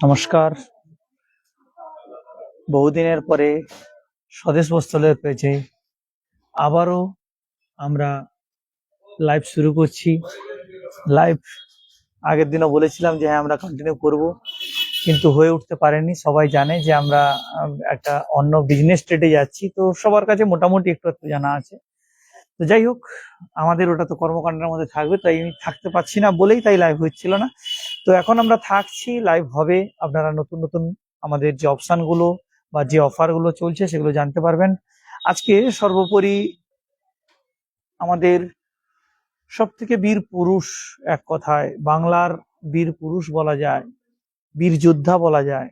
নমস্কার। বহুদিনের পরে স্বদেশ বস্ত্রালয়ের পেজে আবারও আমরা লাইভ শুরু করছি। লাইভ আগের দিনও বলেছিলাম যে হ্যাঁ আমরা কন্টিনিউ করব, কিন্তু হয়ে উঠতে পারেনি। সবাই জানে যে আমরা একটা অন্য বিজনেস ট্রেডে যাচ্ছি, তো সবার কাছে মোটামুটি একটু একটু জানা আছে। তো যাই হোক, আমাদের ওটা তো কর্মকাণ্ডের মধ্যে থাকবে, তাই আমি থাকতে পারছি না বলেই তাই লাইভ হচ্ছিল না। তো এখন আমরা থাকছি, লাইভ হবে। আপনারা নতুন নতুন আমাদের যে অপশানগুলো বা যে অফারগুলো চলছে সেগুলো জানতে পারবেন। আজকে সর্বোপরি আমাদের সব থেকে বীর পুরুষ, এক কথায় বাংলার বীর পুরুষ বলা যায়, বীর যোদ্ধা বলা যায়,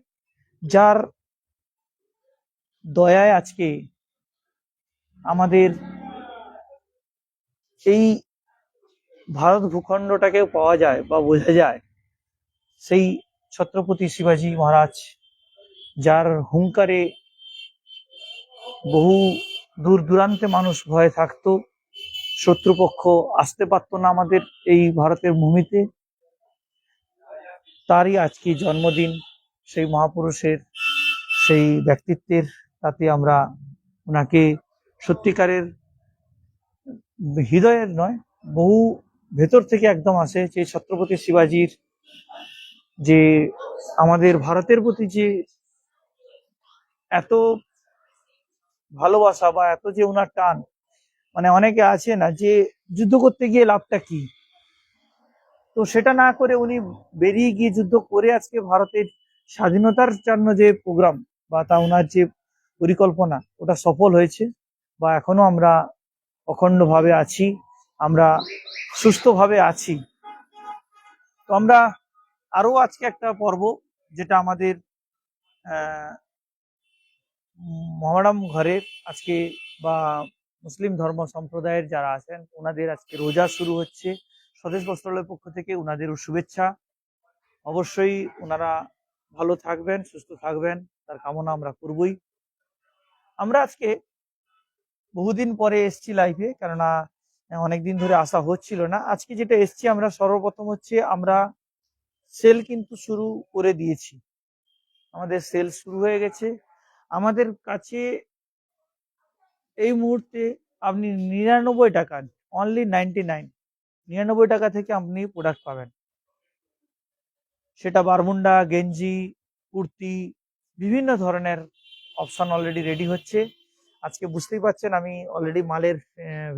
যার দয়ায় আজকে আমাদের এই ভারত ভূখণ্ডটাকেও পাওয়া যায় বা বোঝা যায়, সেই ছত্রপতি শিবাজী মহারাজ, যার হুঙ্কারে বহু দূর দূরান্তে মানুষ ভয়ে থাকতো, শত্রুপক্ষ আসতে পারতো না আমাদের এই ভারতের ভূমিতে। তারই আজকে জন্মদিন, সেই মহাপুরুষের, সেই ব্যক্তিত্বের। তাতে আমরা ওনাকে সত্যিকারের হৃদয়ের নয়, বহু ভেতর থেকে একদম আসে যে ছত্রপতি শিবাজির যে আমাদের ভারতের প্রতি যে এত ভালোবাসা বা এত যে ওনার টান, মানে অনেকে আছে না যে যুদ্ধ করতে গিয়ে লাভটা কি, তো সেটা না করে উনি বেরিয়ে গিয়ে যুদ্ধ করে আজকে ভারতের স্বাধীনতার জন্য যে প্রোগ্রাম বা তা ওনার যে পরিকল্পনা, ওটা সফল হয়েছে। বা এখনো আমরা অখণ্ডভাবে আছি, আমরা সুস্থভাবে আছি। তো আমরা আরো আজকে একটা পর্ব, যেটা আমাদের মহরম ঘরের আজকে, বা মুসলিম ধর্ম সম্প্রদায়ের যারা আছেন ওনাদের আজকে রোজা শুরু হচ্ছে। স্বদেশ বস্ত্রালয়ের পক্ষ থেকে ওনাদেরও শুভেচ্ছা। অবশ্যই ওনারা ভালো থাকবেন, সুস্থ থাকবেন, তার কামনা আমরা করবই। আমরা আজকে বহুদিন পরে এসছি লাইভে, কেননা অনেকদিন ধরে আসা হচ্ছিল না। আজকে যেটা এসছি আমরা, সর্বপ্রথম হচ্ছে আমরা সেল কিন্তু শুরু করে দিয়েছি। আমাদের সেল শুরু হয়ে গেছে। আমাদের কাছে এই মুহূর্তে আপনি 99 টাকা, অনলি 99, 99 টাকা থেকে আপনি প্রোডাক্ট পাবেন। সেটা বারমুন্ডা, গেঞ্জি, কুর্তি, বিভিন্ন ধরনের অপশন অলরেডি রেডি হচ্ছে। আজকে বুঝতেই পারছেন আমি অলরেডি মালের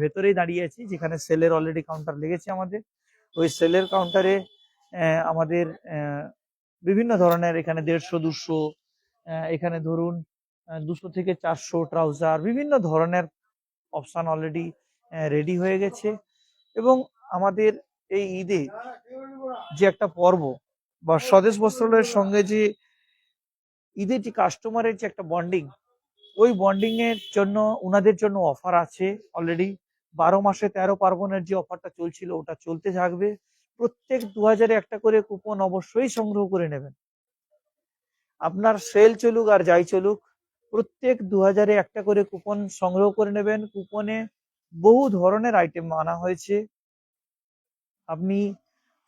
ভেতরেই দাঁড়িয়ে আছি, যেখানে সেলের অলরেডি কাউন্টার লেগেছে আমাদের। ওই সেলের কাউন্টারে আমাদের বিভিন্ন ধরনের, এখানে 150, 200, এখানে ধরুন 200 থেকে 400 ট্রাউজার, বিভিন্ন ধরনের অপশন অলরেডি রেডি হয়ে গেছে। এবং আমাদের এই ঈদে যে একটা পর্ব বা স্বদেশ বস্ত্রালয়ের সঙ্গে যে ঈদের যে কাস্টমারের যে একটা বন্ডিং, ওই বন্ডিং এর জন্য ওনাদের জন্য অফার আছে অলরেডি। 12 মাসে 13 পার্বণের যে অফারটা চলছিল ওটা চলতে থাকবে। প্রত্যেক 2000-এ একটা করে কুপন অবশ্যই সংগ্রহ করে নেবেন। আপনার সেল চলুক আর যাই চলুক, প্রত্যেক 2000-এ একটা করে কুপন সংগ্রহ করে নেবেন। কুপনে বহু ধরনের আইটেম আনা হয়েছে। আপনি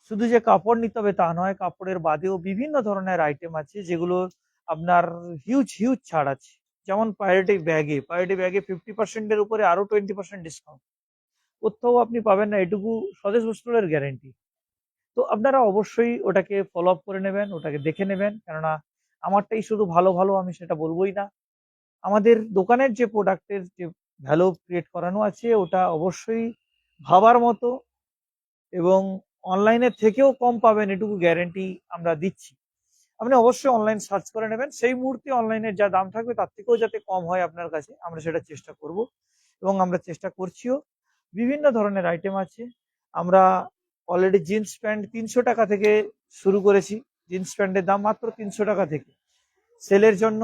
শুধু যে কাপড় নিতে হবে তা নয়, কাপড়ের বাদেও বিভিন্ন ধরনের আইটেম আছে যেগুলো আপনার হিউজ হিউজ ছাড় আছে। যেমন পাইরেটি ব্যাগে 50% উপরে আরো 20% ডিসকাউন্ট। কোথাও আপনি পাবেন না, এটুকু স্বদেশ বস্ত্রালয়ের গ্যারেন্টি। তো আপনারা অবশ্যই ওটাকে ফলো আপ করে নেবেন, ওটাকে দেখে নেবেন, কেননা আমারটাই শুধু ভালো ভালো আমি সেটা বলবোই না। আমাদের দোকানের যে প্রোডাক্টের যে ভ্যালু ক্রিয়েট করানো আছে ওটা অবশ্যই ভাবার মতো, এবং অনলাইনের থেকেও কম পাবেন, এটুকু গ্যারেন্টি আমরা দিচ্ছি। আপনি অবশ্যই অনলাইন সার্চ করে নেবেন, সেই মুহূর্তে অনলাইনের যা দাম থাকবে তার থেকেও যাতে কম হয় আপনার কাছে, আমরা সেটা চেষ্টা করব এবং আমরা চেষ্টা করছিও। বিভিন্ন ধরনের আইটেম আছে। আমরা অলরেডি জিন্স প্যান্ট 300 টাকা থেকে শুরু করেছি। জিন্স প্যান্টের দাম মাত্র 300 টাকা থেকে। সেলের জন্য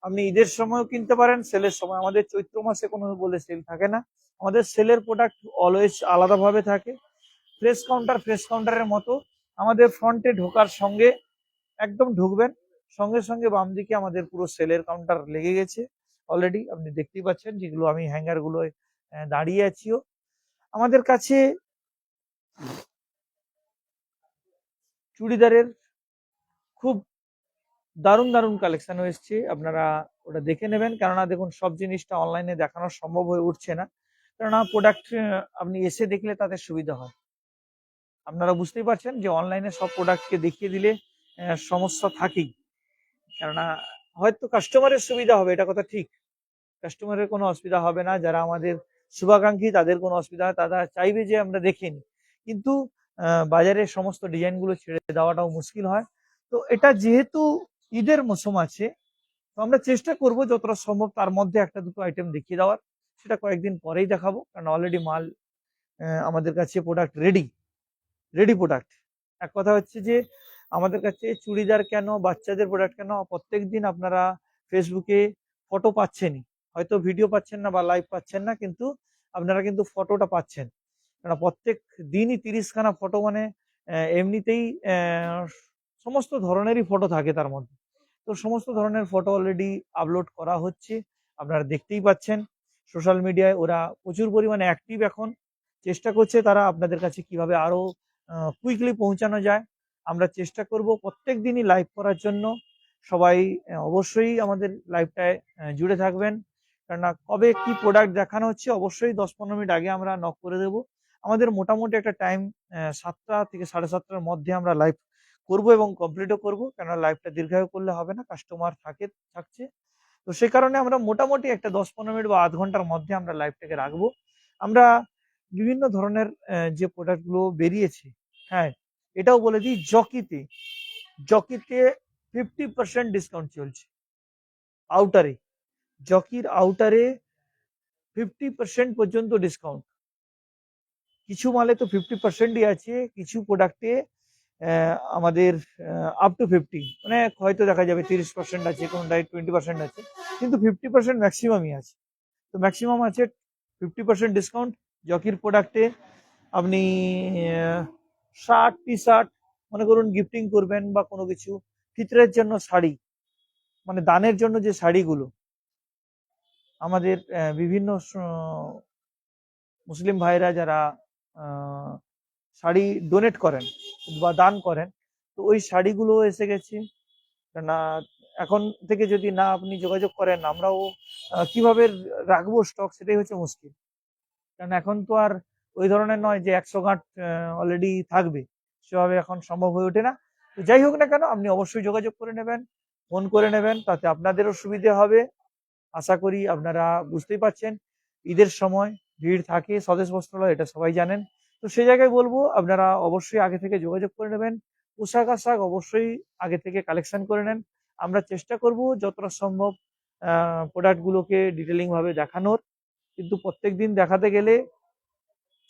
আপনি ঈদের সময়ও কিনতে পারেন, সেলের সময়, আমাদের চৈত্র মাসে কোনো বলে সেল থাকে না। আমাদের সেলের প্রোডাক্ট অলওয়েজ আলাদাভাবে থাকে। ফ্রেশ কাউন্টারের মতো আমাদের ফ্রন্টে ঢোকার সঙ্গে একদম ঢুকবেন, সঙ্গে সঙ্গে বাম দিকে আমাদের পুরো সেলের কাউন্টার লেগে গেছে। অলরেডি আপনি দেখতেই পাচ্ছেন, যেগুলো আমি হ্যাঙ্গার গুলো দাঁড়িয়ে আছিও। আমাদের কাছে চুড়িদারের খুব দারুণ দারুণ কালেকশন এসছে, আপনারা ওটা দেখে নেবেন। কেননা দেখুন, সব জিনিসটা অনলাইনে দেখানো সম্ভব হয়ে উঠছে না, কেননা প্রোডাক্ট আপনি এসে দেখলে তাদের সুবিধা হয়। আপনারা বুঝতেই পারছেন যে অনলাইনে সব প্রোডাক্টকে দেখিয়ে দিলে সমস্যা থাকেই, কেননা হয়তো কাস্টমারের সুবিধা হবে, এটা কথা ঠিক, কাস্টমারের কোনো অসুবিধা হবে না, যারা আমাদের শুভাকাঙ্ক্ষী তাদের কোনো অসুবিধা হয়, তারা চাইবে যে আমরা দেখে নিই, কিন্তু বাজারে সমস্ত ডিজাইনগুলো ছেড়ে দেওয়াটাও মুশকিল হয়। তো এটা যেহেতু ঈদের মৌসুম আছে, তো আমরা চেষ্টা করব যতটা সম্ভব তার মধ্যে একটা দুটো আইটেম দেখিয়ে দেওয়ার। সেটা কয়েকদিন পরেই দেখাবো, কারণ অলরেডি মাল আমাদের কাছে প্রোডাক্ট রেডি, রেডি প্রোডাক্ট। এক কথা হচ্ছে যে আমাদের কাছে চুড়িদার কেন, বাচ্চাদের প্রোডাক্ট কেন, প্রত্যেকদিন আপনারা ফেসবুকে ফটো পাচ্ছেনই, হয়তো ভিডিও পাচ্ছেন না বা লাইভ পাচ্ছেন না, কিন্তু আপনারা কিন্তু ফটোটা পাচ্ছেন। কারণ প্রত্যেক দিনই 30খানা ফটো, মানে এমনিতেই সমস্ত ধরনেরই ফটো থাকে তার মধ্যে। তো সমস্ত ধরনের ফটো অলরেডি আপলোড করা হচ্ছে, আপনারা দেখতেই পাচ্ছেন। সোশ্যাল মিডিয়ায় ওরা প্রচুর পরিমাণে অ্যাক্টিভ এখন, চেষ্টা করছে তারা আপনাদের কাছে কিভাবে আরো কুইকলি পৌঁছানো যায়। আমরা চেষ্টা করব প্রত্যেক দিনই লাইভ করার জন্য। সবাই অবশ্যই আমাদের লাইভটায় জুড়ে থাকবেন, কেননা কবে কি প্রোডাক্ট দেখানো হচ্ছে অবশ্যই 10-15 মিনিট আগে আমরা নক করে দেব। আমাদের মোটামুটি একটা টাইম 7টা থেকে 7:30টার মধ্যে আমরা লাইভ করব এবং কমপ্লিটও করব, কেননা লাইভটা দীর্ঘায়ু করলে হবে না, কাস্টমার থাকছে। তো সে কারণে আমরা মোটামুটি একটা 10-15 মিনিট বা আধ ঘন্টার মধ্যে আমরা লাইভটাকে রাখবো। আমরা বিভিন্ন ধরনের যে প্রোডাক্টগুলো বেরিয়েছে, হ্যাঁ, এটাও বলে দিই, জকিতে জকিতে 50% ডিসকাউন্ট চলছে আউটারে, জকির আউটারে 50% পর্যন্ত ডিসকাউন্ট। কিছু মালে তো 50%ই আছে, কিছু প্রোডাক্টে আমাদের আপ টু 50, মানে হয়তো দেখা যাবে 30% আছে, কোনটায় 20% আছে, কিন্তু 50% ম্যাক্সিমামই আছে। তো ম্যাক্সিমাম আছে 50% ডিসকাউন্ট জকির প্রোডাক্টে। আপনি শার্ট, টি শার্ট, মনে করুন গিফটিং করবেন বা কোনো কিছু, ফিতরের জন্য শাড়ি, মানে দানের জন্য যে শাড়িগুলো আমাদের বিভিন্ন মুসলিম ভাইরা যারা আহ, শাড়ি ডোনেট করেন বা দান করেন, তো ওই শাড়িগুলো এসে গেছে। না, এখন থেকে যদি না আপনি যোগাযোগ করেন, আমরাও কিভাবে রাখবো স্টক, সেটাই হচ্ছে মুশকিল। কারণ এখন তো আর ওই ধরনের নয় যে 100 গাঁট অলরেডি থাকবে, সেভাবে এখন সম্ভব হয়ে ওঠে না। তো যাই হোক না কেন, আপনি অবশ্যই যোগাযোগ করে নেবেন, ফোন করে নেবেন, তাতে আপনাদেরও সুবিধে হবে। আশা করি আপনারা বুঝতেই পারছেন, ঈদের সময় ভিড় থাকে স্বদেশ বস্ত্রালয়, এটা সবাই জানেন। তো সেই জায়গায় বলবো আপনারা অবশ্যই আগে থেকে যোগাযোগ করে নেবেন, পোশাক আশাক অবশ্যই আগে থেকে কালেকশন করে নেন। আমরা চেষ্টা করব যতটা সম্ভব প্রোডাক্টগুলোকে ডিটেলিং ভাবে দেখানোর, কিন্তু প্রত্যেকদিন দেখাতে গেলে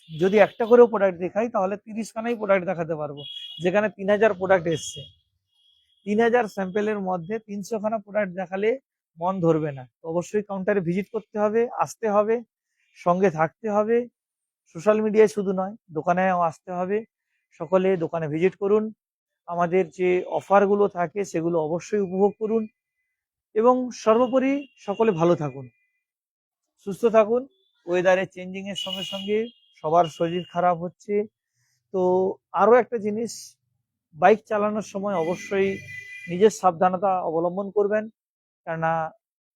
যদি একটা করেও প্রোডাক্ট দেখাই তাহলে 30খানাই প্রোডাক্ট দেখাতে পারবো, যেখানে 3000 প্রোডাক্ট এসছে। 3000 স্যাম্পেলের মধ্যে 300খানা প্রোডাক্ট দেখালে মন ধরবে না। তো অবশ্যই কাউন্টারে ভিজিট করতে হবে, আসতে হবে, সঙ্গে থাকতে হবে। সোশ্যাল মিডিয়ায় শুধু নয়, দোকানেও আসতে হবে। সকলে দোকানে ভিজিট করুন, আমাদের যে অফারগুলো থাকে সেগুলো অবশ্যই উপভোগ করুন, এবং সর্বোপরি সকলে ভালো থাকুন, সুস্থ থাকুন। ওয়েদারের চেঞ্জিং এর সঙ্গে সঙ্গে সবার শরীর খারাপ হচ্ছে। তো আরো একটা জিনিস, বাইক চালানোর সময় অবশ্যই নিজের সাবধানতা অবলম্বন করবেন, কেননা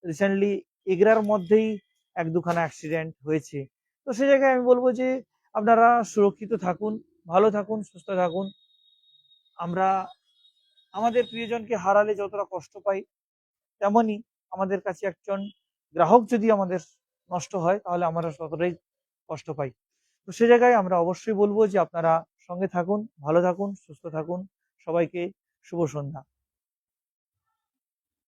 রিসেন্টলি এগরার মধ্যেই 1-2খানা অ্যাক্সিডেন্ট হয়েছে। তো সেই জায়গায় আমি বলবো যে আপনারা সুরক্ষিত থাকুন, ভালো থাকুন, সুস্থ থাকুন। আমরা আমাদের প্রিয়জনকে হারালে যতটা কষ্ট পাই, তেমনি আমাদের কাছে একজন গ্রাহক যদি আমাদের নষ্ট হয় তাহলে আমরা ততটাই কষ্ট পাই। তো সে জায়গায় আমরা অবশ্যই বলবো যে আপনারা সঙ্গে থাকুন, ভালো থাকুন, সুস্থ থাকুন। সবাইকে শুভ সন্ধ্যা।